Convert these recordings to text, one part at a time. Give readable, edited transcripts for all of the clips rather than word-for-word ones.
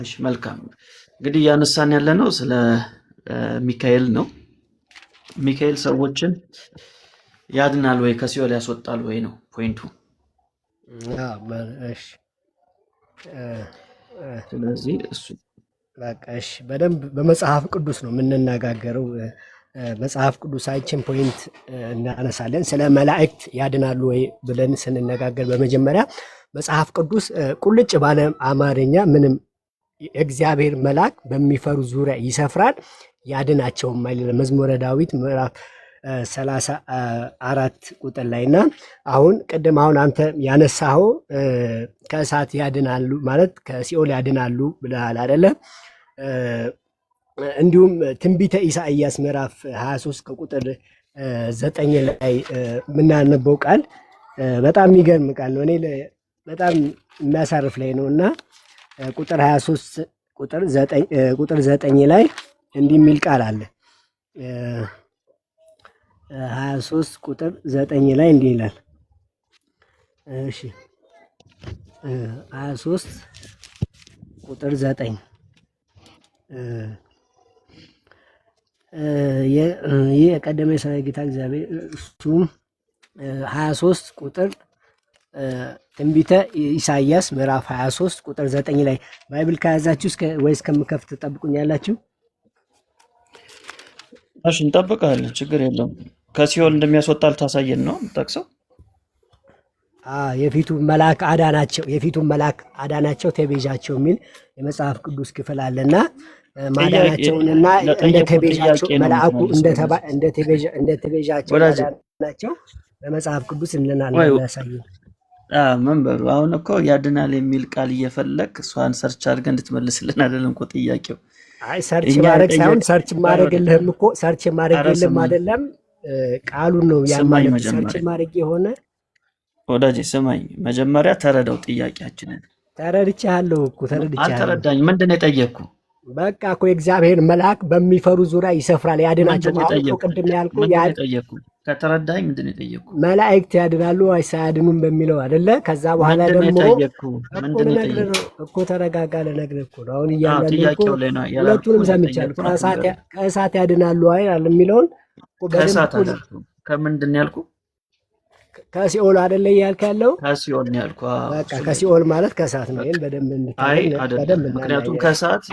እሺ መልካም እንግዲህ ያነሳን ያለነው ስለ ሚካኤል ነው። ሚካኤል ሰዎችን ያድናል ወይ ከሲኦል ያስወጣል ወይ ነው ፖይንቱ። እሺ ስለዚህ እሱ በቃ እሺ፣ በደንብ በመጽሐፍ ቅዱስ ነው የምንነጋገረው። መጽሐፍ ቅዱሳችን ፖይንት እናነሳለን። ስለ መላእክት ያድናሉ ወይ ብለን ስንነጋገር በመጀመሪያ መጽሐፍ ቅዱስ ቁልጭ ባለ አማርኛ ምንም የእግዚአብሔር መልአክ በሚፈሩ ዙሪያ ይሰፍራል ያድናቸውም አይደለም። መዝሙረ ዳዊት ምዕራፍ 34 ቁጥር ላይና አሁን ቅድም አንተ ያነሳኸው ከእሳት ያድናሉ ማለት ከሲኦል ያድናሉ ብለሃል አይደለ? እንዲሁም ትንቢተ ኢሳይያስ ምዕራፍ 23 ከቁጥር 9 ላይ የምናነበው ቃል በጣም የሚገርም ቃል ነው። እኔ በጣም የሚያሳርፍ ላይ ነው እና ቁጥር 23 ቁጥር 9 ላይ እንዲህ የሚል ቃል አለ። 23 ቁጥር 9 ላይ እንዲህ ይላል። እሺ 23 ቁጥር 9 ይህ የቀደመ የሰራዊት ጌታ እግዚአብሔር እሱም 23 ቁጥር ትንቢተ ኢሳይያስ ምዕራፍ 23 ቁጥር 9 ላይ ባይብል ከያዛችሁ ወይስ ከምከፍት ትጠብቁኛላችሁ? እሺ እንጠብቃለን፣ ችግር የለውም። ከሲኦል እንደሚያስወጣል ታሳየን ነው ጠቅሰው። የፊቱን መልአክ አዳናቸው ተቤዣቸው የሚል የመጽሐፍ ቅዱስ ክፍል አለና ማዳናቸውንና እንደ ተቤዣቸው መልአኩ እንደ ተቤዣቸው አዳናቸው በመጽሐፍ ቅዱስ እንናያሳዩ። ምን በሉ አሁን እኮ ያድናል የሚል ቃል እየፈለግ እሷን ሰርች አድርገን እንድትመልስልን አይደለም እኮ ጥያቄው። አይ ሰርች ማድረግ ሳይሆን ሰርች ማድረግልህም እኮ ሰርች ማድረግልህም አይደለም ቃሉን ነው ያማለት ሰርች ማድረግ የሆነ ወዳጄ ስማኝ፣ መጀመሪያ ተረዳው ጥያቄያችንን። ተረድቻለሁ እኮ ተረድቻለሁ። አልተረዳኝ። ምንድን ነው የጠየቅኩ? በቃ እኮ የእግዚአብሔር መልአክ በሚፈሩ ዙሪያ ይሰፍራል ያድናቸው። ቅድም ያልኩህ ጠየቅኩ። ከተረዳኝ ምንድን ነው የጠየቅኩ? መላእክት ያድናሉ ወይስ አያድኑም በሚለው አይደለ? ከዛ በኋላ ደግሞ እኮ ተረጋጋ፣ ልነግርህ እኮ ነው። አሁን እያንዳንዱ ሁለቱንም ሰምቻለሁ። ከእሳት ያድናሉ አይደል የሚለውን ከእሳት አላልኩም። ከምንድን ነው ያልኩ? ከሲኦል አይደለ እያልክ ያለው? ከሲኦል ነው ያልኩ። በቃ ከሲኦል ማለት ከእሳት ነው። ይሄን በደንብ አይደለም። ምክንያቱም ከእሳት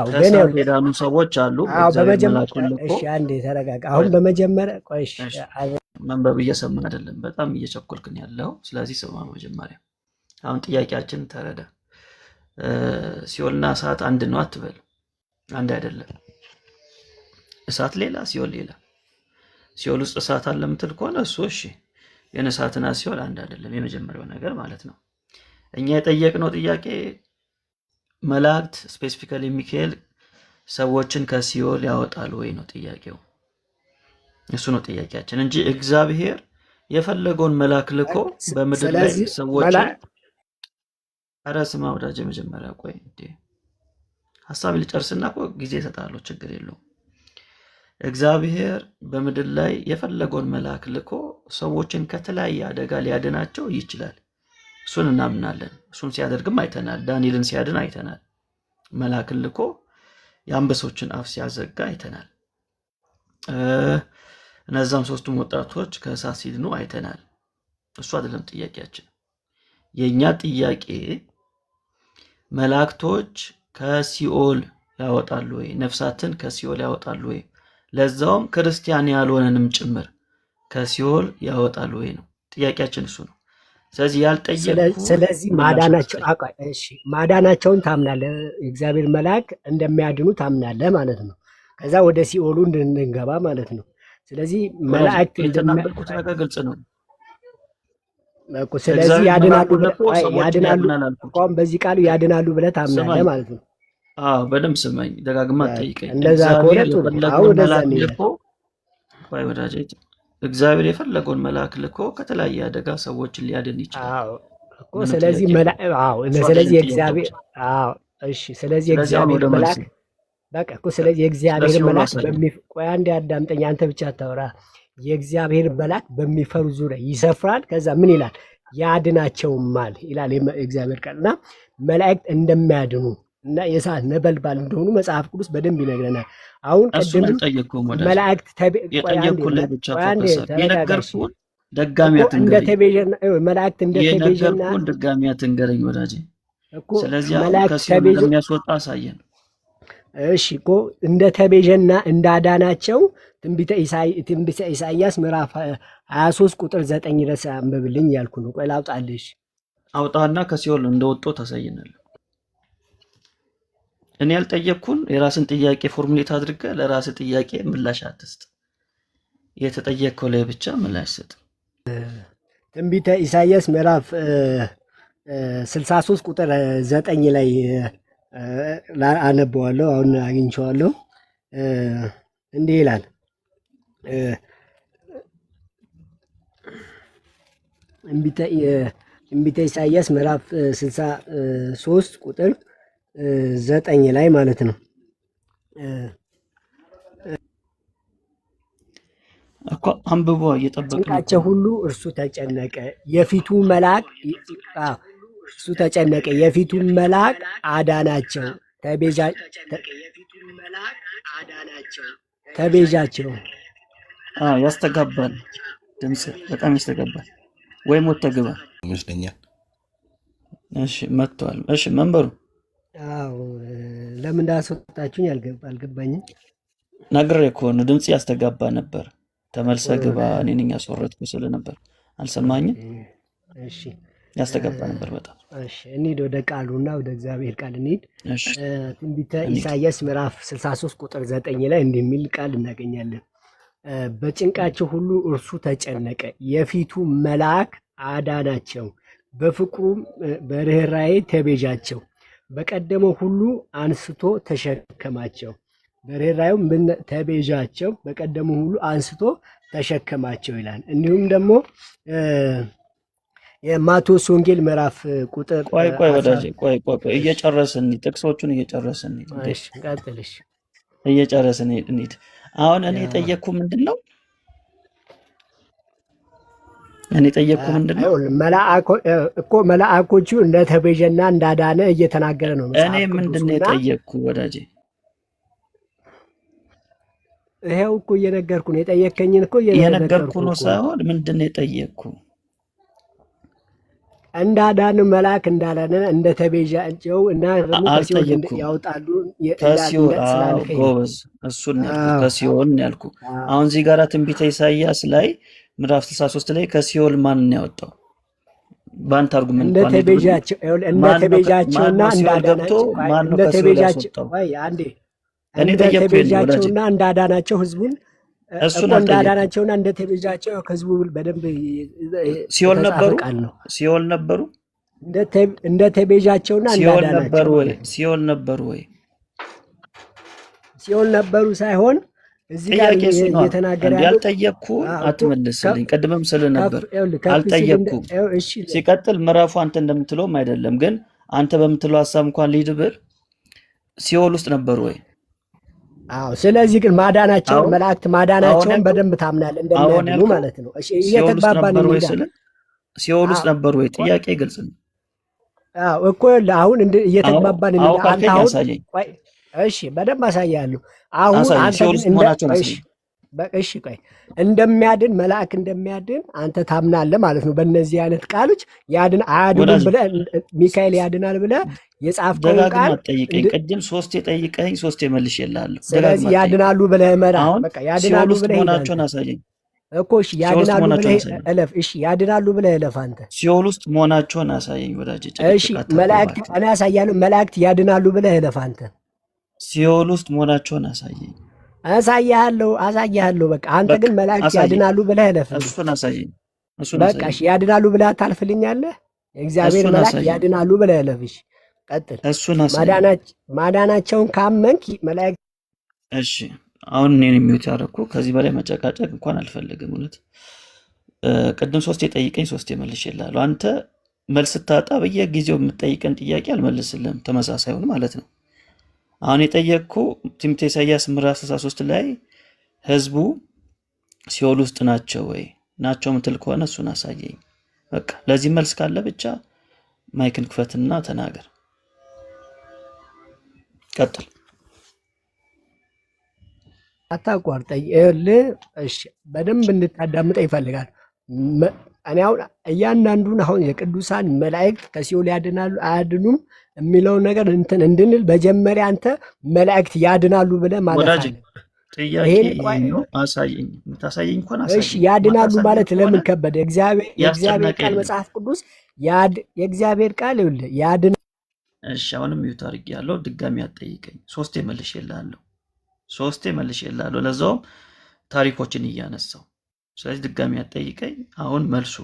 ከእሳት የዳኑ ሰዎች አሉ። በመጀመሪያ እሺ፣ አንዴ ተረጋጋ። አሁን በመጀመሪያ ቆይ፣ እሺ፣ መንበብ እየሰማ አይደለም፣ በጣም እየቸኮልክን ያለው። ስለዚህ ስማ መጀመሪያ። አሁን ጥያቄያችን ተረዳ። ሲኦልና እሳት አንድ ነው አትበል። አንድ አይደለም። እሳት ሌላ፣ ሲኦል ሌላ። ሲኦል ውስጥ እሳት አለ የምትል ከሆነ እሱ እሺ፣ ግን እሳትና ሲኦል አንድ አይደለም። የመጀመሪያው ነገር ማለት ነው። እኛ የጠየቅነው ጥያቄ መላእክት ስፔሲፊካሊ ሚካኤል ሰዎችን ከሲኦል ያወጣል ወይ ነው ጥያቄው። እሱ ነው ጥያቄያችን እንጂ እግዚአብሔር የፈለገውን መልአክ ልኮ በምድር ላይ ሰዎችን ኧረ ስማ ወዳጄ፣ መጀመሪያ ቆይ ሀሳብ ልጨርስና እኮ ጊዜ እሰጥሃለሁ፣ ችግር የለውም። እግዚአብሔር በምድር ላይ የፈለገውን መልአክ ልኮ ሰዎችን ከተለያየ አደጋ ሊያድናቸው ይችላል። እሱን እናምናለን። እሱን ሲያደርግም አይተናል። ዳንኤልን ሲያድን አይተናል። መልአክን ልኮ የአንበሶችን አፍ ሲያዘጋ አይተናል። እነዛም ሶስቱም ወጣቶች ከእሳት ሲድኑ አይተናል። እሱ አይደለም ጥያቄያችን። የእኛ ጥያቄ መላእክቶች ከሲኦል ያወጣሉ ወይ? ነፍሳትን ከሲኦል ያወጣሉ ወይ? ለዛውም ክርስቲያን ያልሆነንም ጭምር ከሲኦል ያወጣሉ ወይ ነው ጥያቄያችን። እሱ ነው። ስለዚህ ስለዚህ ማዳናቸውን ታምናለህ፣ እግዚአብሔር መልአክ እንደሚያድኑ ታምናለህ ማለት ነው። ከዛ ወደ ሲኦሉ እንድንገባ ማለት ነው። ስለዚህ መላእክት የተናገርኩት ነገር ግልጽ ነው። ስለዚህ ያድናሉ እንኳን በዚህ ቃሉ ያድናሉ ብለህ ታምናለህ ማለት ነው። በደንብ ስማኝ፣ ደጋግማ ጠይቀኝ። እግዚአብሔር የፈለገውን መልአክ ልኮ ከተለያየ አደጋ ሰዎችን ሊያድን ይችላል። ስለዚህ የእግዚአብሔር መልአክ ቆይ አንዴ አዳምጠኝ፣ አንተ ብቻ አታውራ። የእግዚአብሔር መልአክ በሚፈሩ ዙሪያ ይሰፍራል። ከዛ ምን ይላል? ያድናቸውማል ይላል እግዚአብሔር ቃልና መላእክት እንደሚያድኑ እና የእሳት ነበልባል እንደሆኑ መጽሐፍ ቅዱስ በደንብ ይነግረናል። አሁን እሱን ቅድምም አልጠየቅኩም ወዳጅ፣ መላእክት የጠየቅኩህ ላይ ብቻ ቆይ አንዴ ፎከስ አድርግ። ተረጋጋሽ የነገርኩህን ደጋሚ እኮ እንደ አትንገረኝ። ተቤዠና መላእክት እንደ ተቤዠና የነገርኩህን ድጋሚ አትንገረኝ ወዳጅ። እኮ ስለዚህ አሁን መላእክት ከሲኦል ተቤዠ እንደሚያስወጣ አሳየን። እሺ እኮ እንደ ተቤዠና እንዳዳናቸው ትንቢተ ኢሳይያስ ምዕራፍ 23 ቁጥር 9 ድረስ አንብብልኝ ያልኩ ነው። ቆይ ላውጣልሽ። አውጣና ከሲኦል እንደወጡ ታሳየናለህ። እኔ ያልጠየቅኩን የራስን ጥያቄ ፎርሙሌት አድርገህ ለራስህ ጥያቄ ምላሽ አትስጥ። የተጠየቅከው ላይ ብቻ ምላሽ ስጥ። ትንቢተ ኢሳይያስ ምዕራፍ 63 ቁጥር 9 ላይ አነበዋለሁ። አሁን አግኝቼዋለሁ። እንዲህ ይላል ትንቢተ ኢሳይያስ ምዕራፍ 63 ቁጥር 9 ላይ ማለት ነው። እኮ አንብቦ እየጠበቅን ጭንቃቸው ሁሉ እርሱ ተጨነቀ፣ የፊቱ መልአክ እርሱ ተጨነቀ፣ የፊቱ መልአክ አዳናቸው፣ ተቤዣቸው። ያስተጋባል፣ ድምፅ በጣም ያስተጋባል። ወይም ወጥተህ ግባ ይመስለኛል። እሺ መጥተዋል። እሺ መንበሩ አዎ፣ ለምን እንዳስወጣችሁኝ አልገባኝም። ነግሬህ እኮ ነው፣ ድምፅ ያስተጋባ ነበር። ተመልሰህ ግባ። እኔ ነኝ ያስወረድኩ ስለነበር አልሰማኝም። እሺ ያስተጋባ ነበር በጣም። እሺ እንሂድ ወደ ቃሉና ወደ እግዚአብሔር ቃል እንሂድ። እሺ ትንቢተ ኢሳይያስ ምዕራፍ 63 ቁጥር 9 ላይ እንደሚል ቃል እናገኛለን። በጭንቃቸው ሁሉ እርሱ ተጨነቀ፣ የፊቱ መልአክ አዳናቸው፣ በፍቅሩም በርኅራኄ ተቤዣቸው፣ በቀደመው ሁሉ አንስቶ ተሸከማቸው። በርኅራኄው ተቤዣቸው፣ በቀደመው ሁሉ አንስቶ ተሸከማቸው ይላል። እንዲሁም ደግሞ የማቴዎስ ወንጌል ምዕራፍ ቁጥር ቆይ ወዳጄ ቆይ እየጨረስን ጥቅሶቹን እየጨረስን እሺ ቀጥልሽ እየጨረስን እንሂድ። አሁን እኔ የጠየቅኩ ምንድን ነው? እኮ መልአኮቹ እንደተቤዠና እንዳዳነ እየተናገረ ነው። እኔ ምንድን ነው የጠየቅኩ ወዳጄ? ይሄው እኮ እየነገርኩ ነው። የጠየከኝን እኮ እየነገርኩ ነው ሳይሆን ምንድን ነው የጠየቅኩ? እንዳዳነ መልአክ እንዳዳነ እንደተቤዣቸው እና ከሲኦል ያወጣሉ ከሲኦል። ጎበዝ፣ እሱን ከሲኦል ያልኩ። አሁን እዚህ ጋር ትንቢተ ኢሳይያስ ላይ ምዕራፍ 63 ላይ ከሲኦል ማን ነው ያወጣው? በአንተ አርጉመንት እንደተቤዣቸውና እንዳዳናቸው እንደተቤዣቸውና እንዳዳናቸው ህዝቡን እንዳዳናቸውና እንደተቤዣቸው ከህዝቡ በደንብ ሲኦል ነበሩ። ሲኦል ነበሩ። እንደተቤዣቸውና እንዳዳናቸው ሲኦል ነበሩ ወይ? ሲኦል ነበሩ ሳይሆን እዚህ ጋር እየተናገረ ያለው ያልጠየቅኩ አትመልስልኝ። ቅድምም ስለነበር አልጠየቅኩም። ሲቀጥል ምዕራፉ አንተ እንደምትለውም አይደለም፣ ግን አንተ በምትለው ሀሳብ እንኳን ልሂድ ብል ሲኦል ውስጥ ነበሩ ወይ? አዎ። ስለዚህ ግን ማዳናቸውን መላእክት ማዳናቸውን በደንብ ታምናለህ እንደሚያድኑ ማለት ነው። እሺ እየተግባባን ነው። ሲኦል ውስጥ ነበሩ ወይ? ጥያቄ ግልጽ ነው። አዎ እኮ አሁን እየተግባባን ነው። አንተ አሁን ቆይ እሺ በደንብ አሳያለሁ። አሁን አንተ እሺ ቆይ እንደሚያድን መልአክ እንደሚያድን አንተ ታምናለህ ማለት ነው። በእነዚህ አይነት ቃሎች ያድን አያድንም ብለህ ሚካኤል ያድናል ብለህ የጻፍከውን ቃል ጠይቀኝ። ቅድም ሶስት የጠይቀኝ ሶስት የመልሼልሃለሁ። ስለዚህ ያድናሉ ብለህ መራ። በቃ ያድናሉ ብለህ መሆናቸውን አሳየኝ እኮ። እሺ ያድናሉ ብለህ እለፍ። እሺ ያድናሉ ብለህ እለፍ። አንተ ሲኦል ውስጥ መሆናቸውን አሳየኝ ወዳጅ። እሺ መላእክት እኔ አሳያለሁ። መላእክት ያድናሉ ብለህ እለፍ። አንተ ሲኦል ውስጥ መሆናቸውን አሳየኝ። አሳያለሁ። በቃ አንተ ግን መላእክት ያድናሉ ብለህ እለፍ። እሱን አሳየኝ። በቃ እሺ ያድናሉ ብለህ ታልፍልኛለህ። የእግዚአብሔር መላእክት ያድናሉ ብለህ እለፍ። እሺ ቀጥል። እሱን አሳየኝ። ማዳናቸውን ካመንክ መላእክት እሺ አሁን እኔን የሚውት ያደረኩ ከዚህ በላይ መጨቃጨቅ እንኳን አልፈልግም። እውነት ቅድም ሶስት የጠይቀኝ ሶስት የመልሼልሃለሁ። አንተ መልስ ስታጣ በየጊዜው የምትጠይቀን ጥያቄ አልመልስልህም፣ ተመሳሳዩን ማለት ነው። አሁን የጠየቅኩ ትንቢተ ኢሳይያስ ምዕራፍ 63 ላይ ህዝቡ ሲኦል ውስጥ ናቸው ወይ? ናቸው ምትል ከሆነ እሱን አሳየኝ። በቃ ለዚህ መልስ ካለ ብቻ ማይክን ክፈትና ተናገር። ቀጥል። አታቋርጠኝ። እሺ በደንብ እንድታዳምጠኝ ይፈልጋል። እኔ አሁን እያንዳንዱን አሁን የቅዱሳን መላእክት ከሲኦል ያድናሉ አያድኑም የሚለውን ነገር እንትን እንድንል መጀመሪያ አንተ መላእክት ያድናሉ ብለህ ማለት ወዳጅ አለ። ጥያቄ ይሄን ነው። አሳየኝ። የምታሳየኝ እንኳን እሺ አሳየኝ። ያድናሉ ማታሳየኝ ማለት ከሆነ ለምን ከበደ? የእግዚአብሔር ያስጨነቀ ቃል የለም። መጽሐፍ ቅዱስ የእግዚአብሔር ቃል ይኸውልህ ያድናሉ። እሺ አሁንም ሚዩት አድርጌያለሁ። ድጋሚ አትጠይቀኝ። ሶስቴ መልሼልሃለሁ። ለዛውም ታሪኮችን እያነሳው። ስለዚህ ድጋሚ አትጠይቀኝ። አሁን መልሱ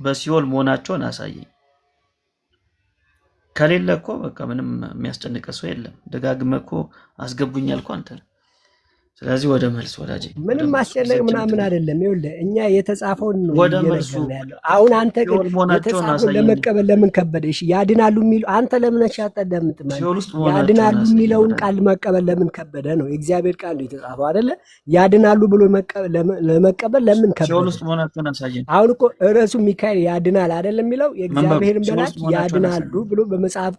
በሲኦል መሆናቸውን አሳየኝ። ከሌለ እኮ በቃ ምንም የሚያስጨንቀ ሰው የለም። ደጋግመህ እኮ አስገቡኝ ያልኩህ አንተ ነህ። ስለዚህ ወደ መልስ ወዳጄ፣ ምንም ማስጨነቅ ምናምን አይደለም። ይኸውልህ እኛ የተጻፈውን ነው ወደ መልሱ እየነገርን ያለው። አሁን አንተ ግን ሲኦል መሆናቸውን የተጻፈውን አሳየኝ። ለመቀበል ለምን ከበደ? እሺ ያድናሉ የሚሉ አንተ ለምን አታዳምጥም? ሲኦል ውስጥ መሆናቸውን ያድናሉ አሳየኝ የሚለውን ወዳጄ። ቃል መቀበል ለምን ከበደ ነው? የእግዚአብሔር ቃል ነው የተጻፈው አይደለ? ያድናሉ ብሎ ለመቀበል ለምን ሲኦል ከበደ? ውስጥ መሆናቸውን አሳየኝ። አሁን እኮ ርዕሱ ሚካኤል ያድናል አይደለም የሚለው የእግዚአብሔርን ሲኦል መልአክ ውስጥ መሆናቸውን ያድናሉ አሳየኝ። ብሎ በመጽሐፍ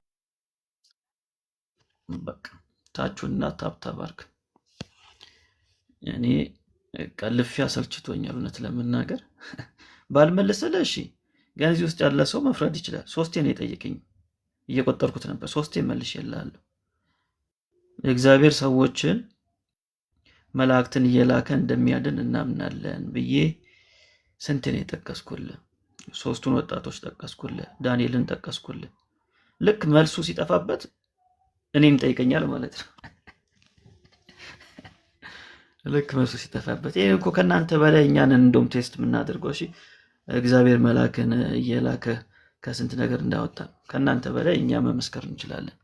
በቃ ታችሁና ታብታባርክ። እኔ ቀልፊያ ሰልችቶኛል እውነት ለመናገር ባልመለሰልህ እሺ፣ ግን እዚህ ውስጥ ያለ ሰው መፍረድ ይችላል። ሶስቴ ነው የጠየቀኝ፣ እየቆጠርኩት ነበር። ሶስቴ መልሼልሃለሁ። የእግዚአብሔር ሰዎችን መላእክትን እየላከ እንደሚያድን እናምናለን ብዬ ስንት ነው የጠቀስኩልህ? ሶስቱን ወጣቶች ጠቀስኩልህ፣ ዳንኤልን ጠቀስኩልህ። ልክ መልሱ ሲጠፋበት እኔም ጠይቀኛል ማለት ነው። ልክ መልሱ ሲጠፋበት ይሄ እኮ ከእናንተ በላይ እኛን እንደውም ቴስት የምናደርገው። እሺ እግዚአብሔር መልአክን እየላከ ከስንት ነገር እንዳወጣ ከእናንተ በላይ እኛ መመስከር እንችላለን።